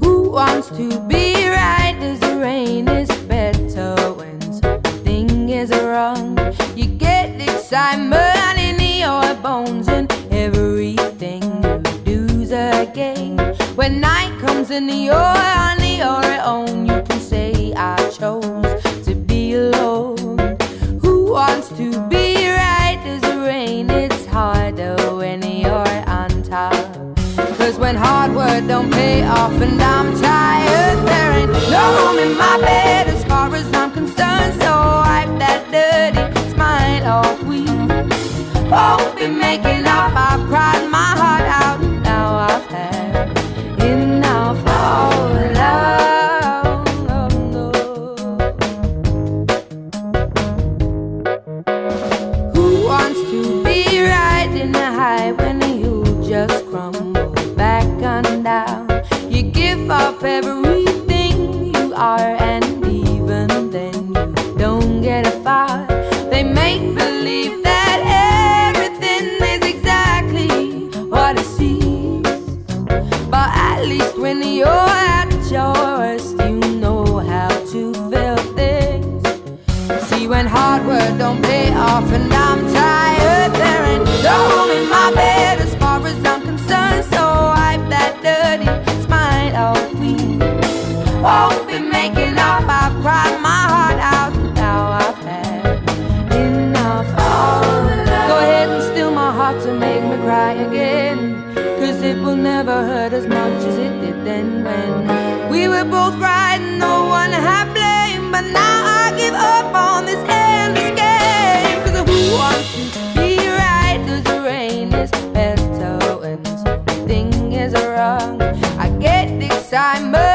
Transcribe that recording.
Who wants to be right as the rain is better when something is wrong? You get excitement in your bones and everything you do's a game. When night comes and you're on your own, you can say I chose to be alone. Who wants to be right as the rain? It's harder when you're on top. Cause when hard work don't pay off and I'm tired, there ain't no room in my bed as far as I'm concerned. So wipe that dirty smile off. We won't be making up. I've cried my heart out. Now I've had enough of love. Who wants to be right in the high when you just crumble back on down? You give up everything you are, and even then you don't get far. They make believe that everything is exactly what it seems, but at least when you're at your worst, you know how to feel things. See, when hard work don't pay off and I'm tired, there ain't no room in my bed as far as I'm concerned. So wipe that dirty smile off. We won't be making up. I've cried my heart out. Now I've had enough of love. Go ahead and steal my heart to make me cry again, cause it will never hurt as much as it did then when we were both right and no one had blame. But now I give up on this endless game. Cause who wants to be right as the rain is better when something is wrong? I get excitement